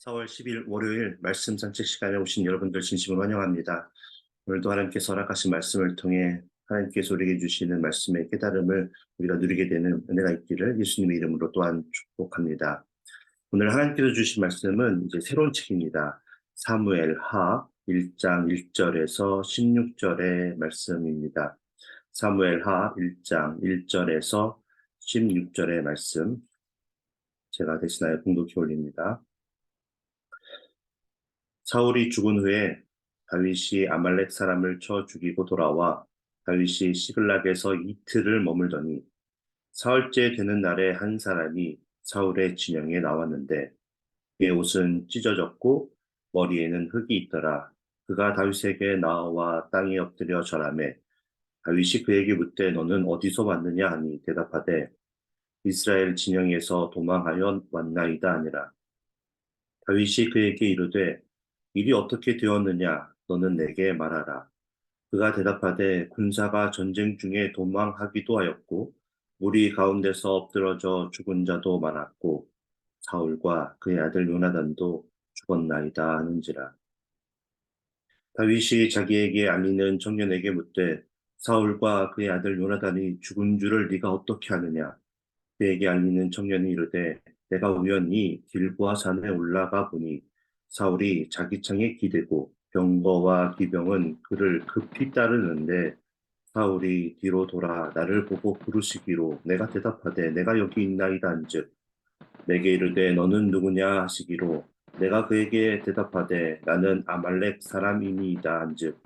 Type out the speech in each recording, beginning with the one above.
4월 10일 월요일 말씀 산책 시간에 오신 여러분들 진심으로 환영합니다. 오늘도 하나님께서 허락하신 말씀을 통해 하나님께서 우리에게 주시는 말씀의 깨달음을 우리가 누리게 되는 은혜가 있기를 예수님의 이름으로 또한 축복합니다. 오늘 하나님께서 주신 말씀은 이제 새로운 책입니다. 사무엘하 1장 1절에서 16절의 말씀입니다. 사무엘하 1장 1절에서 16절의 말씀 제가 대신하여 봉독해 올립니다. 사울이 죽은 후에 다윗이 아말렉 사람을 쳐 죽이고 돌아와 다윗이 시글락에서 이틀을 머물더니 사흘째 되는 날에 한 사람이 사울의 진영에 나왔는데 그의 옷은 찢어졌고 머리에는 흙이 있더라. 그가 다윗에게 나와 땅에 엎드려 절하매 다윗이 그에게 묻되 너는 어디서 왔느냐 하니 대답하되 이스라엘 진영에서 도망하여 왔나이다 하니라. 다윗이 그에게 이르되 일이 어떻게 되었느냐 너는 내게 말하라. 그가 대답하되 군사가 전쟁 중에 도망하기도 하였고 무리 가운데서 엎드러져 죽은 자도 많았고 사울과 그의 아들 요나단도 죽었나이다 하는지라. 다윗이 자기에게 알리는 청년에게 묻되 사울과 그의 아들 요나단이 죽은 줄을 네가 어떻게 아느냐. 그에게 알리는 청년이 이르되 내가 우연히 길보아 산에 올라가 보니 사울이 자기 창에 기대고 병거와 기병은 그를 급히 따르는데 사울이 뒤로 돌아 나를 보고 부르시기로 내가 대답하되 내가 여기 있나이다 한즉 내게 이르되 너는 누구냐 하시기로 내가 그에게 대답하되 나는 아말렉 사람이니이다 한즉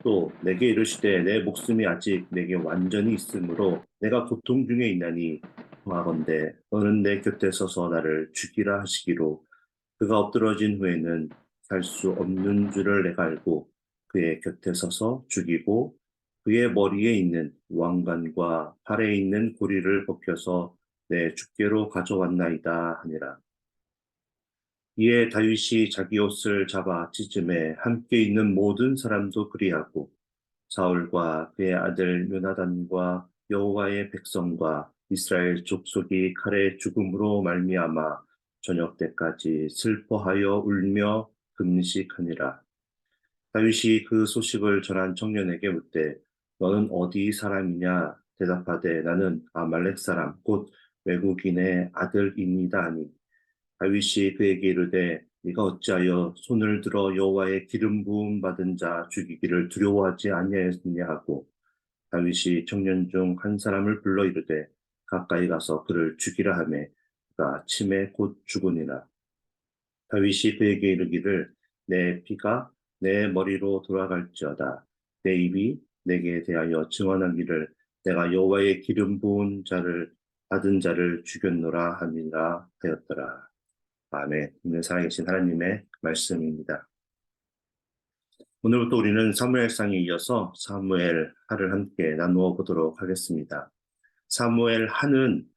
또 내게 이르시되 내 목숨이 아직 내게 완전히 있으므로 내가 고통 중에 있나니 청하건대 너는 내 곁에 서서 나를 죽이라 하시기로 그가 엎드러진 후에는 살 수 없는 줄을 내가 알고 그의 곁에 서서 죽이고 그의 머리에 있는 왕관과 팔에 있는 고리를 벗겨서 내 주께로 가져왔나이다 하니라. 이에 다윗이 자기 옷을 잡아 찢음에 함께 있는 모든 사람도 그리하고 사울과 그의 아들 요나단과 여호와의 백성과 이스라엘 족속이 칼의 죽음으로 말미암아 저녁 때까지 슬퍼하여 울며 금식하니라. 다윗이 그 소식을 전한 청년에게 묻되 너는 어디 사람이냐 대답하되 나는 아말렉 사람 곧 외국인의 아들입니다 하니 다윗이 그에게 이르되 네가 어찌하여 손을 들어 여호와의 기름 부음 받은 자 죽이기를 두려워하지 아니하였느냐 하고 다윗이 청년 중 한 사람을 불러 이르되 가까이 가서 그를 죽이라 하매 그가 침에 곧 죽으니라. 다윗이 그에게 이르기를 내 피가 내 머리로 돌아갈지어다 내 입이 내게 대하여 증언하기를 내가 여호와의 기름 부은 자를 받은 자를 죽였노라 하니라 하였더라. 아멘. 오늘 살아계신 하나님의 말씀입니다. 오늘부터 우리는 사무엘상에 이어서 사무엘 하를 함께 나누어 보도록 하겠습니다. 사무엘 하는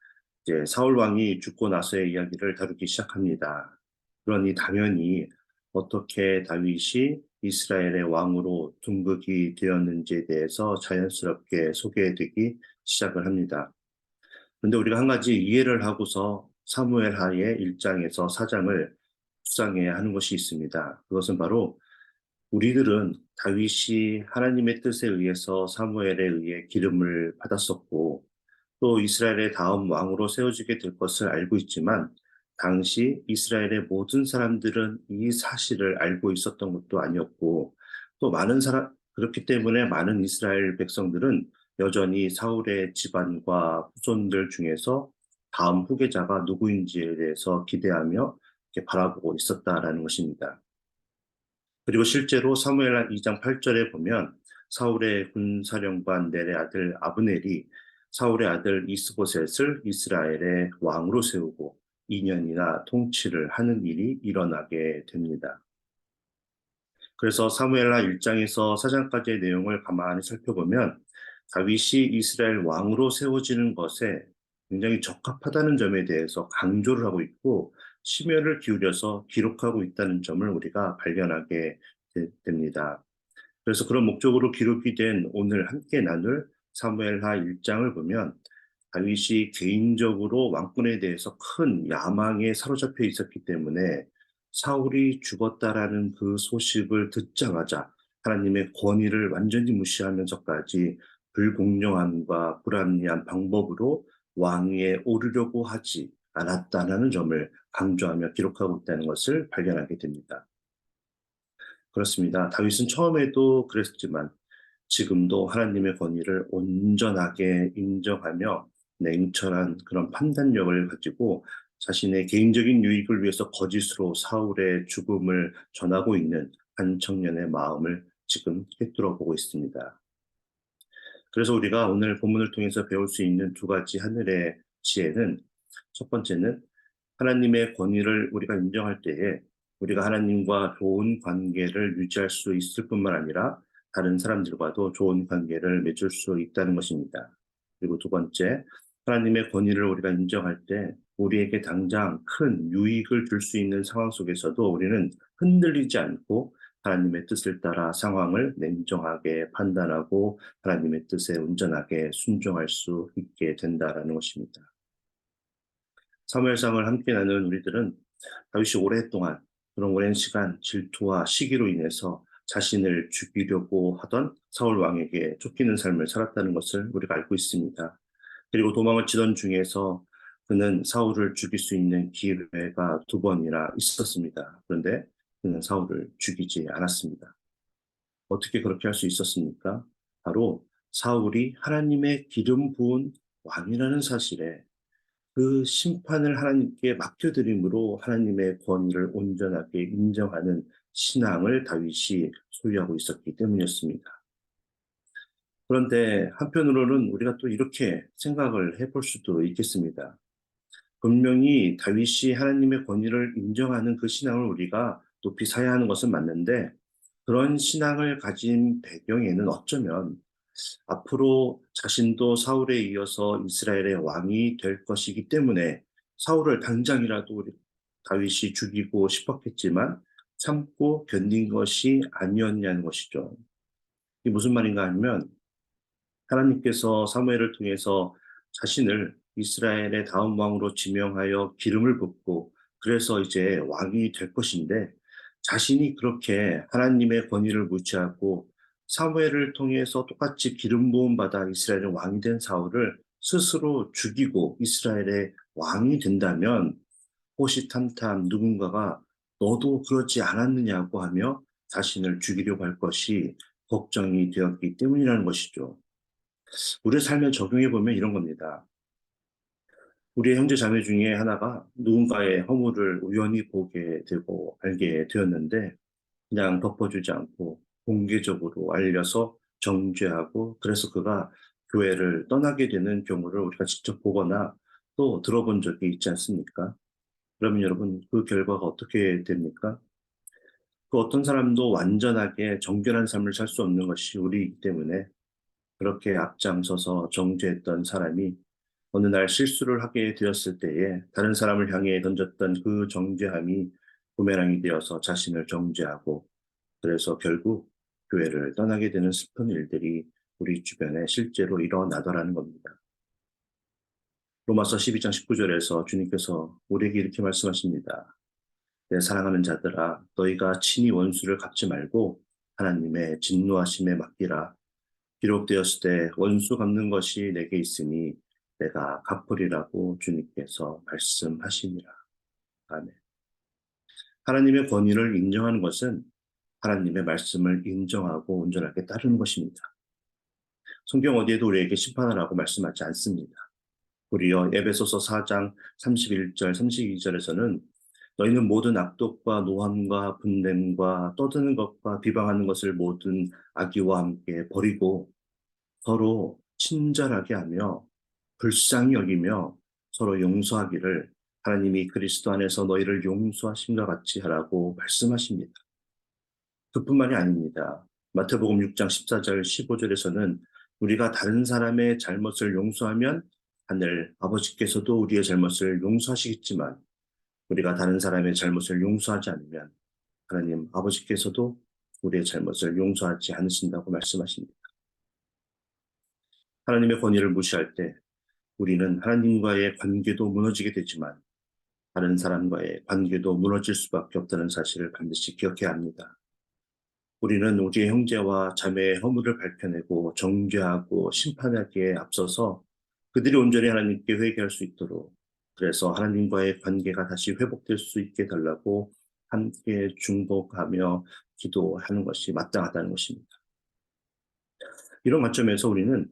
이제 사울 왕이 죽고 나서의 이야기를 다루기 시작합니다. 그러니 당연히 어떻게 다윗이 이스라엘의 왕으로 등극이 되었는지에 대해서 자연스럽게 소개되기 시작을 합니다. 그런데 우리가 한 가지 이해를 하고서 사무엘 하의 1장에서 4장을 묵상해야 하는 것이 있습니다. 그것은 바로 우리들은 다윗이 하나님의 뜻에 의해서 사무엘에 의해 기름을 받았었고 또 이스라엘의 다음 왕으로 세워지게 될 것을 알고 있지만 당시 이스라엘의 모든 사람들은 이 사실을 알고 있었던 것도 아니었고 또 그렇기 때문에 많은 이스라엘 백성들은 여전히 사울의 집안과 후손들 중에서 다음 후계자가 누구인지에 대해서 기대하며 이렇게 바라보고 있었다라는 것입니다. 그리고 실제로 사무엘하 2장 8절에 보면 사울의 군사령관 넬의 아들 아브넬이 사울의 아들 이스보셋을 이스라엘의 왕으로 세우고 2년이나 통치를 하는 일이 일어나게 됩니다. 그래서 사무엘하 1장에서 4장까지의 내용을 가만히 살펴보면 다윗이 이스라엘 왕으로 세워지는 것에 굉장히 적합하다는 점에 대해서 강조를 하고 있고 심혈을 기울여서 기록하고 있다는 점을 우리가 발견하게 됩니다. 그래서 그런 목적으로 기록이 된 오늘 함께 나눌 사무엘하 1장을 보면 다윗이 개인적으로 왕권에 대해서 큰 야망에 사로잡혀 있었기 때문에 사울이 죽었다라는 그 소식을 듣자마자 하나님의 권위를 완전히 무시하면서까지 불공정함과 불합리한 방법으로 왕위에 오르려고 하지 않았다는 점을 강조하며 기록하고 있다는 것을 발견하게 됩니다. 그렇습니다. 다윗은 처음에도 그랬지만 지금도 하나님의 권위를 온전하게 인정하며 냉철한 그런 판단력을 가지고 자신의 개인적인 유익을 위해서 거짓으로 사울의 죽음을 전하고 있는 한 청년의 마음을 지금 꿰뚫어 보고 있습니다. 그래서 우리가 오늘 본문을 통해서 배울 수 있는 두 가지 하늘의 지혜는, 첫 번째는 하나님의 권위를 우리가 인정할 때에 우리가 하나님과 좋은 관계를 유지할 수 있을 뿐만 아니라 다른 사람들과도 좋은 관계를 맺을 수 있다는 것입니다. 그리고 두 번째, 하나님의 권위를 우리가 인정할 때 우리에게 당장 큰 유익을 줄 수 있는 상황 속에서도 우리는 흔들리지 않고 하나님의 뜻을 따라 상황을 냉정하게 판단하고 하나님의 뜻에 온전하게 순종할 수 있게 된다라는 것입니다. 사무엘상을 함께 나눈 우리들은 다윗이 오랫동안 그런 오랜 시간 질투와 시기로 인해서 자신을 죽이려고 하던 사울 왕에게 쫓기는 삶을 살았다는 것을 우리가 알고 있습니다. 그리고 도망을 치던 중에서 그는 사울을 죽일 수 있는 기회가 두 번이나 있었습니다. 그런데 그는 사울을 죽이지 않았습니다. 어떻게 그렇게 할 수 있었습니까? 바로 사울이 하나님의 기름 부은 왕이라는 사실에 그 심판을 하나님께 맡겨드림으로 하나님의 권위를 온전하게 인정하는 신앙을 다윗이 소유하고 있었기 때문이었습니다. 그런데 한편으로는 우리가 또 이렇게 생각을 해볼 수도 있겠습니다. 분명히 다윗이 하나님의 권위를 인정하는 그 신앙을 우리가 높이 사야 하는 것은 맞는데, 그런 신앙을 가진 배경에는 어쩌면 앞으로 자신도 사울에 이어서 이스라엘의 왕이 될 것이기 때문에 사울을 당장이라도 다윗이 죽이고 싶었겠지만 참고 견딘 것이 아니었냐는 것이죠. 이게 무슨 말인가 하면, 하나님께서 사무엘을 통해서 자신을 이스라엘의 다음 왕으로 지명하여 기름을 붓고 그래서 이제 왕이 될 것인데, 자신이 그렇게 하나님의 권위를 무시하고 사무엘을 통해서 똑같이 기름 부음 받아 이스라엘의 왕이 된 사울을 스스로 죽이고 이스라엘의 왕이 된다면 호시탐탐 누군가가 너도 그렇지 않았느냐고 하며 자신을 죽이려고 할 것이 걱정이 되었기 때문이라는 것이죠. 우리의 삶에 적용해 보면 이런 겁니다. 우리의 형제 자매 중에 하나가 누군가의 허물을 우연히 보게 되고 알게 되었는데 그냥 덮어주지 않고 공개적으로 알려서 정죄하고, 그래서 그가 교회를 떠나게 되는 경우를 우리가 직접 보거나 또 들어본 적이 있지 않습니까? 그러면 여러분, 그 결과가 어떻게 됩니까? 그 어떤 사람도 완전하게 정결한 삶을 살 수 없는 것이 우리이기 때문에 그렇게 앞장서서 정죄했던 사람이 어느 날 실수를 하게 되었을 때에 다른 사람을 향해 던졌던 그 정죄함이 부메랑이 되어서 자신을 정죄하고, 그래서 결국 교회를 떠나게 되는 슬픈 일들이 우리 주변에 실제로 일어나더라는 겁니다. 로마서 12장 19절에서 주님께서 우리에게 이렇게 말씀하십니다. 내 사랑하는 자들아, 너희가 친히 원수를 갚지 말고 하나님의 진노하심에 맡기라. 기록되었을 때 원수 갚는 것이 내게 있으니 내가 갚으리라고 주님께서 말씀하시니라. 아멘. 하나님의 권위를 인정하는 것은 하나님의 말씀을 인정하고 온전하게 따르는 것입니다. 성경 어디에도 우리에게 심판하라고 말씀하지 않습니다. 도리어 에베소서 4장 31절, 32절에서는 너희는 모든 악독과 노함과 분냄과 떠드는 것과 비방하는 것을 모든 악의와 함께 버리고 서로 친절하게 하며 불쌍히 여기며 서로 용서하기를 하나님이 그리스도 안에서 너희를 용서하심과 같이 하라고 말씀하십니다. 그뿐만이 아닙니다. 마태복음 6장 14절 15절에서는 우리가 다른 사람의 잘못을 용서하면 하늘 아버지께서도 우리의 잘못을 용서하시겠지만 우리가 다른 사람의 잘못을 용서하지 않으면 하나님 아버지께서도 우리의 잘못을 용서하지 않으신다고 말씀하십니다. 하나님의 권위를 무시할 때 우리는 하나님과의 관계도 무너지게 되지만 다른 사람과의 관계도 무너질 수밖에 없다는 사실을 반드시 기억해야 합니다. 우리는 우리의 형제와 자매의 허물을 밝혀내고 정죄하고 심판하기에 앞서서 그들이 온전히 하나님께 회개할 수 있도록, 그래서 하나님과의 관계가 다시 회복될 수 있게 달라고 함께 중복하며 기도하는 것이 마땅하다는 것입니다. 이런 관점에서 우리는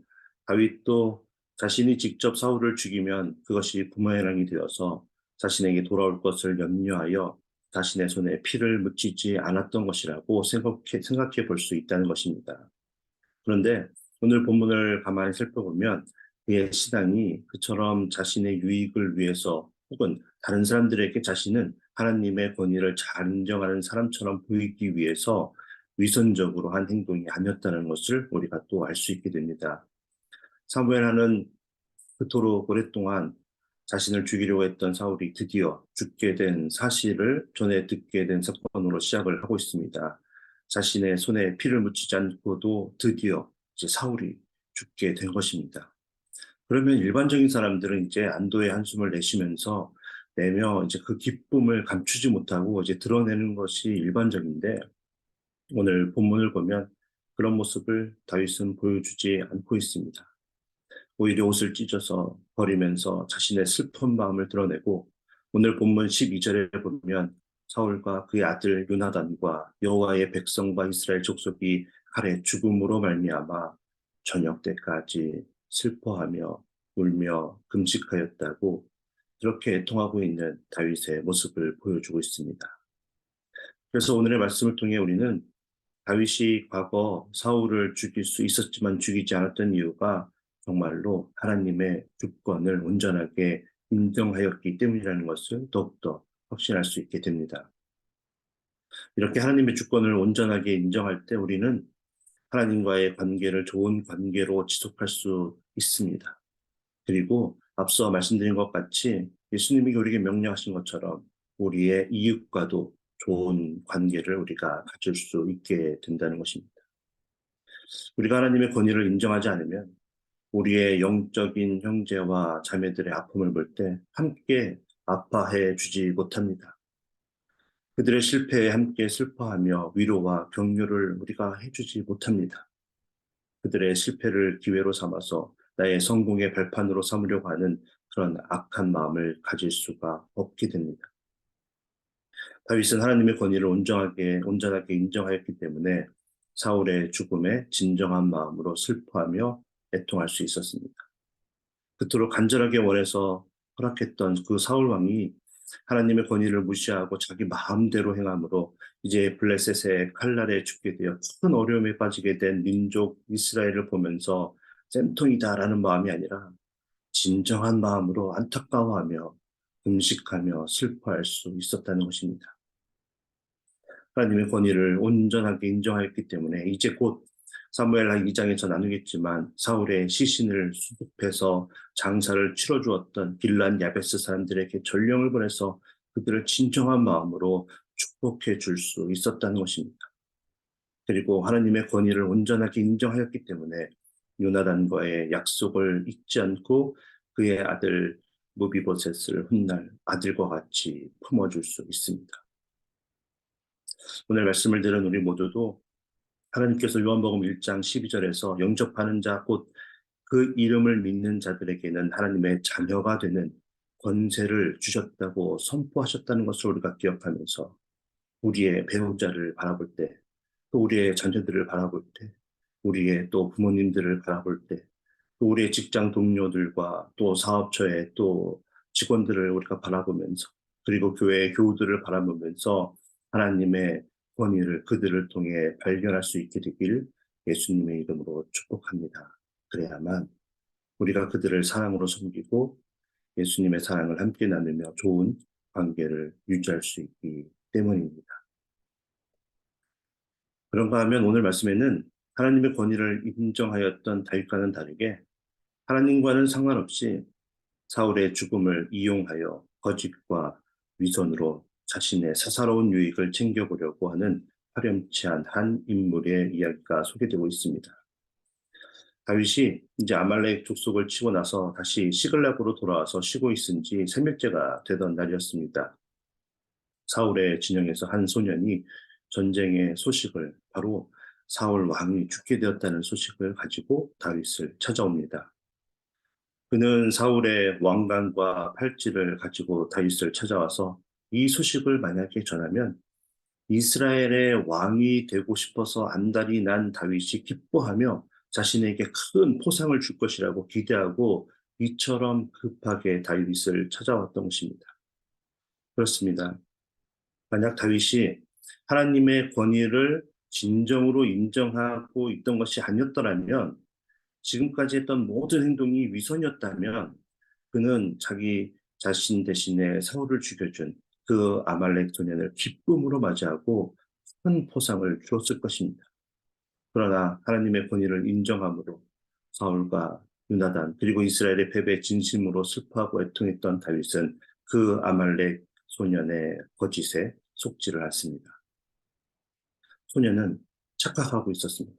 다윗도 자신이 직접 사울을 죽이면 그것이 부메랑이 되어서 자신에게 돌아올 것을 염려하여 자신의 손에 피를 묻히지 않았던 것이라고 생각해 볼 수 있다는 것입니다. 그런데 오늘 본문을 가만히 살펴보면 그의 신앙이 그처럼 자신의 유익을 위해서 혹은 다른 사람들에게 자신은 하나님의 권위를 잘 인정하는 사람처럼 보이기 위해서 위선적으로 한 행동이 아니었다는 것을 우리가 또 알 수 있게 됩니다. 사무엘하는 그토록 오랫동안 자신을 죽이려고 했던 사울이 드디어 죽게 된 사실을 전해 듣게 된 사건으로 시작을 하고 있습니다. 자신의 손에 피를 묻히지 않고도 드디어 이제 사울이 죽게 된 것입니다. 그러면 일반적인 사람들은 이제 안도의 한숨을 내며 이제 그 기쁨을 감추지 못하고 이제 드러내는 것이 일반적인데, 오늘 본문을 보면 그런 모습을 다윗은 보여주지 않고 있습니다. 오히려 옷을 찢어서 버리면서 자신의 슬픈 마음을 드러내고, 오늘 본문 12절에 보면 사울과 그의 아들 요나단과 여호와의 백성과 이스라엘 족속이 칼의 죽음으로 말미암아 저녁 때까지 슬퍼하며 울며 금식하였다고, 그렇게 애통하고 있는 다윗의 모습을 보여주고 있습니다. 그래서 오늘의 말씀을 통해 우리는 다윗이 과거 사울을 죽일 수 있었지만 죽이지 않았던 이유가 정말로 하나님의 주권을 온전하게 인정하였기 때문이라는 것을 더욱더 확신할 수 있게 됩니다. 이렇게 하나님의 주권을 온전하게 인정할 때 우리는 하나님과의 관계를 좋은 관계로 지속할 수 있습니다. 그리고 앞서 말씀드린 것 같이 예수님이 우리에게 명령하신 것처럼 우리의 이웃과도 좋은 관계를 우리가 가질 수 있게 된다는 것입니다. 우리가 하나님의 권위를 인정하지 않으면 우리의 영적인 형제와 자매들의 아픔을 볼 때 함께 아파해 주지 못합니다. 그들의 실패에 함께 슬퍼하며 위로와 격려를 우리가 해주지 못합니다. 그들의 실패를 기회로 삼아서 나의 성공의 발판으로 삼으려고 하는 그런 악한 마음을 가질 수가 없게 됩니다. 다윗은 하나님의 권위를 온전하게 인정하였기 때문에 사울의 죽음에 진정한 마음으로 슬퍼하며 애통할 수 있었습니다. 그토록 간절하게 원해서 허락했던 그 사울 왕이 하나님의 권위를 무시하고 자기 마음대로 행함으로 이제 블레셋의 칼날에 죽게 되어 큰 어려움에 빠지게 된 민족 이스라엘을 보면서 쌤통이다라는 마음이 아니라 진정한 마음으로 안타까워하며 금식하며 슬퍼할 수 있었다는 것입니다. 하나님의 권위를 온전하게 인정하였기 때문에 이제 곧 사무엘하 2장에서 나누겠지만 사울의 시신을 수습해서 장사를 치러주었던 길란 야베스 사람들에게 전령을 보내서 그들을 진정한 마음으로 축복해 줄 수 있었다는 것입니다. 그리고 하나님의 권위를 온전하게 인정하였기 때문에 요나단과의 약속을 잊지 않고 그의 아들 무비보셋을 훗날 아들과 같이 품어줄 수 있습니다. 오늘 말씀을 들은 우리 모두도 하나님께서 요한복음 1장 12절에서 영접하는 자, 곧 그 이름을 믿는 자들에게는 하나님의 자녀가 되는 권세를 주셨다고 선포하셨다는 것을 우리가 기억하면서 우리의 배우자를 바라볼 때, 또 우리의 자녀들을 바라볼 때, 우리의 또 부모님들을 바라볼 때, 또 우리의 직장 동료들과 또 사업처의 또 직원들을 우리가 바라보면서, 그리고 교회의 교우들을 바라보면서 하나님의 권위를 그들을 통해 발견할 수 있게 되길 예수님의 이름으로 축복합니다. 그래야만 우리가 그들을 사랑으로 섬기고 예수님의 사랑을 함께 나누며 좋은 관계를 유지할 수 있기 때문입니다. 그런가 하면 오늘 말씀에는 하나님의 권위를 인정하였던 다윗과는 다르게 하나님과는 상관없이 사울의 죽음을 이용하여 거짓과 위선으로 자신의 사사로운 유익을 챙겨보려고 하는 파렴치한 한 인물의 이야기가 소개되고 있습니다. 다윗이 이제 아말렉 족속을 치고 나서 다시 시글락으로 돌아와서 쉬고 있은 지 3일째가 되던 날이었습니다. 사울의 진영에서 한 소년이 전쟁의 소식을, 바로 사울 왕이 죽게 되었다는 소식을 가지고 다윗을 찾아옵니다. 그는 사울의 왕관과 팔찌를 가지고 다윗을 찾아와서 이 소식을 만약에 전하면 이스라엘의 왕이 되고 싶어서 안달이 난 다윗이 기뻐하며 자신에게 큰 포상을 줄 것이라고 기대하고 이처럼 급하게 다윗을 찾아왔던 것입니다. 그렇습니다. 만약 다윗이 하나님의 권위를 진정으로 인정하고 있던 것이 아니었더라면, 지금까지 했던 모든 행동이 위선이었다면 그는 자기 자신 대신에 사울을 죽여준 그 아말렉 소년을 기쁨으로 맞이하고 큰 포상을 주었을 것입니다. 그러나 하나님의 권위를 인정함으로 사울과 요나단 그리고 이스라엘의 패배에 진심으로 슬퍼하고 애통했던 다윗은 그 아말렉 소년의 거짓에 속지를 않습니다. 소년은 착각하고 있었습니다.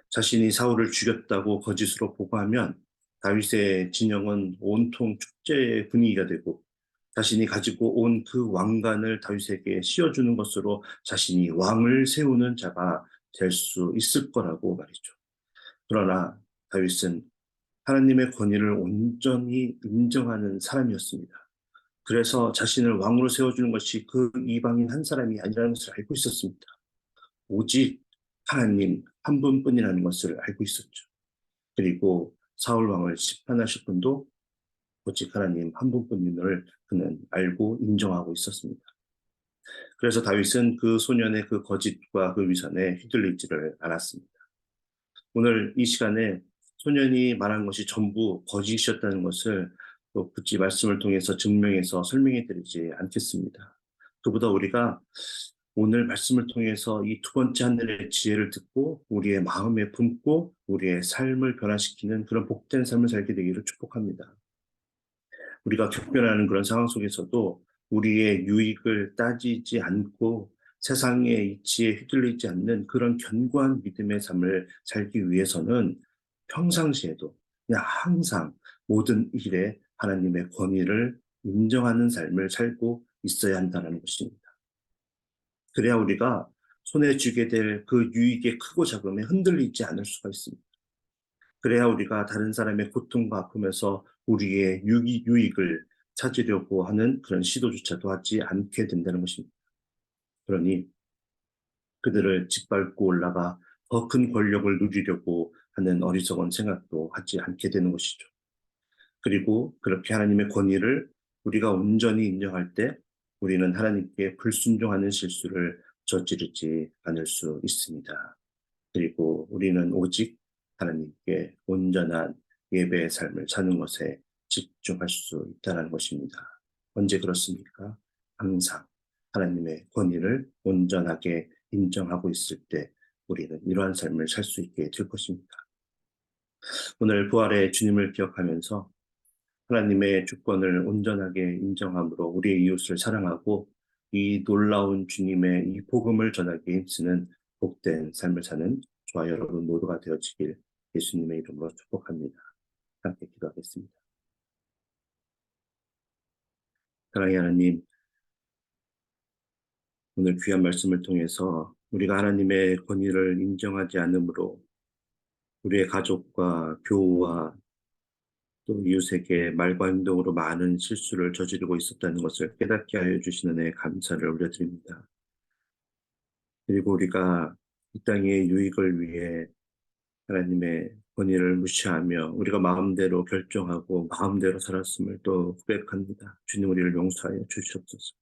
자신이 사울을 죽였다고 거짓으로 보고하면 다윗의 진영은 온통 축제의 분위기가 되고 자신이 가지고 온 그 왕관을 다윗에게 씌워주는 것으로 자신이 왕을 세우는 자가 될 수 있을 거라고 말이죠. 그러나 다윗은 하나님의 권위를 온전히 인정하는 사람이었습니다. 그래서 자신을 왕으로 세워주는 것이 그 이방인 한 사람이 아니라는 것을 알고 있었습니다. 오직 하나님 한 분뿐이라는 것을 알고 있었죠. 그리고 사울 왕을 심판하실 분도 오직 하나님 한 분뿐임을 그는 알고 인정하고 있었습니다. 그래서 다윗은 그 소년의 그 거짓과 그 위선에 휘둘리지를 않았습니다. 오늘 이 시간에 소년이 말한 것이 전부 거짓이었다는 것을 또 굳이 말씀을 통해서 증명해서 설명해 드리지 않겠습니다. 그보다 우리가 오늘 말씀을 통해서 이 두 번째 하늘의 지혜를 듣고 우리의 마음에 품고 우리의 삶을 변화시키는 그런 복된 삶을 살게 되기를 축복합니다. 우리가 겪변하는 그런 상황 속에서도 우리의 유익을 따지지 않고 세상의 이치에 휘둘리지 않는 그런 견고한 믿음의 삶을 살기 위해서는 평상시에도 그냥 항상 모든 일에 하나님의 권위를 인정하는 삶을 살고 있어야 한다는 것입니다. 그래야 우리가 손에 쥐게 될 그 유익의 크고 작음에 흔들리지 않을 수가 있습니다. 그래야 우리가 다른 사람의 고통과 아픔에서 우리의 유익을 찾으려고 하는 그런 시도조차도 하지 않게 된다는 것입니다. 그러니 그들을 짓밟고 올라가 더 큰 권력을 누리려고 하는 어리석은 생각도 하지 않게 되는 것이죠. 그리고 그렇게 하나님의 권위를 우리가 온전히 인정할 때 우리는 하나님께 불순종하는 실수를 저지르지 않을 수 있습니다. 그리고 우리는 오직 하나님께 온전한 예배의 삶을 사는 것에 집중할 수 있다는 것입니다. 언제 그렇습니까? 항상 하나님의 권위를 온전하게 인정하고 있을 때 우리는 이러한 삶을 살 수 있게 될 것입니다. 오늘 부활의 주님을 기억하면서 하나님의 주권을 온전하게 인정함으로 우리의 이웃을 사랑하고 이 놀라운 주님의 이 복음을 전하기에 힘쓰는 복된 삶을 사는 저와 여러분 모두가 되어지길 예수님의 이름으로 축복합니다. 함께 기도하겠습니다. 사랑의 하나님, 오늘 귀한 말씀을 통해서 우리가 하나님의 권위를 인정하지 않으므로 우리의 가족과 교우와 또 이웃에게 말과 행동으로 많은 실수를 저지르고 있었다는 것을 깨닫게 하여 주시는 데 감사를 올려드립니다. 그리고 우리가 이 땅의 유익을 위해 하나님의 권위를 무시하며 우리가 마음대로 결정하고 마음대로 살았음을 또 고백합니다. 주님 우리를 용서하여 주시옵소서.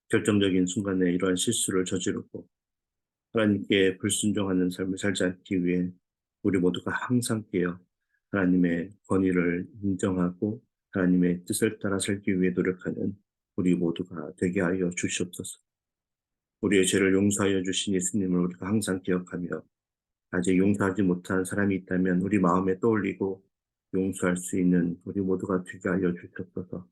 결정적인 순간에 이러한 실수를 저지르고 하나님께 불순종하는 삶을 살지 않기 위해 우리 모두가 항상 깨어 하나님의 권위를 인정하고 하나님의 뜻을 따라 살기 위해 노력하는 우리 모두가 되게 하여 주시옵소서. 우리의 죄를 용서하여 주신 예수님을 우리가 항상 기억하며 아직 용서하지 못한 사람이 있다면 우리 마음에 떠올리고 용서할 수 있는 우리 모두가 되게 하여 주시옵소서.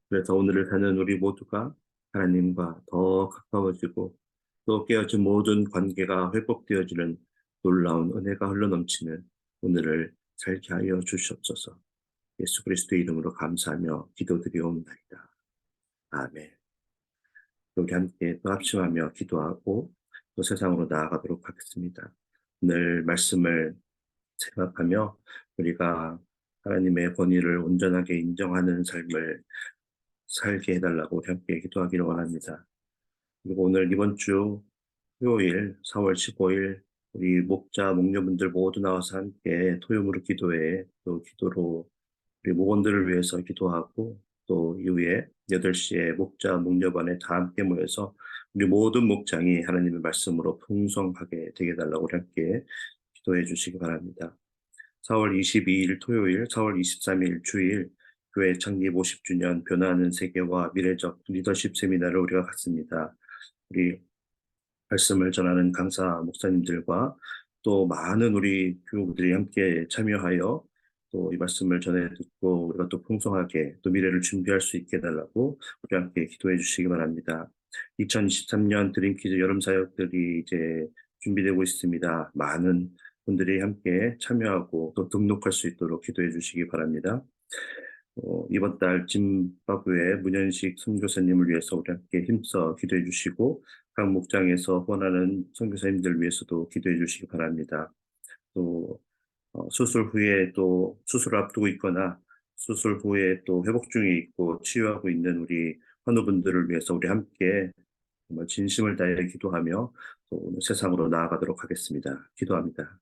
그래서 오늘을 사는 우리 모두가 하나님과 더 가까워지고 또 깨어진 모든 관계가 회복되어지는 놀라운 은혜가 흘러넘치는 오늘을 살게 하여 주시옵소서. 예수 그리스도의 이름으로 감사하며 기도드리옵나이다. 아멘. 우리 함께 또 합심하며 기도하고 또 세상으로 나아가도록 하겠습니다. 오늘 말씀을 생각하며 우리가 하나님의 권위를 온전하게 인정하는 삶을 살게 해달라고 우리 함께 기도하기를 원합니다. 그리고 오늘 이번 주 토요일 4월 15일 우리 목자, 목녀분들 모두 나와서 함께 토요무로 기도회 또 기도로 우리 목원들을 위해서 기도하고 또 이후에 8시에 목자, 목녀반에 다 함께 모여서 우리 모든 목장이 하나님의 말씀으로 풍성하게 되게 해달라고 우리 함께 기도해 주시기 바랍니다. 4월 22일 토요일, 4월 23일 주일 교회 창립 50주년 변화하는 세계와 미래적 리더십 세미나를 우리가 갖습니다. 우리 말씀을 전하는 강사 목사님들과 또 많은 우리 교우들이 함께 참여하여 또 이 말씀을 전해 듣고 우리가 또 풍성하게 또 미래를 준비할 수 있게 해달라고 우리 함께 기도해 주시기 바랍니다. 2023년 드림키즈 여름 사역들이 이제 준비되고 있습니다. 많은 분들이 함께 참여하고 또 등록할 수 있도록 기도해 주시기 바랍니다. 이번 달 짐바브웨 문현식 선교사님을 위해서 우리 함께 힘써 기도해 주시고 각 목장에서 후원하는 선교사님들 위해서도 기도해 주시기 바랍니다. 또 수술 후에 또 수술을 앞두고 있거나 수술 후에 또 회복 중에 있고 치유하고 있는 우리 환우분들을 위해서 우리 함께 정말 진심을 다해 기도하며 또 오늘 세상으로 나아가도록 하겠습니다. 기도합니다.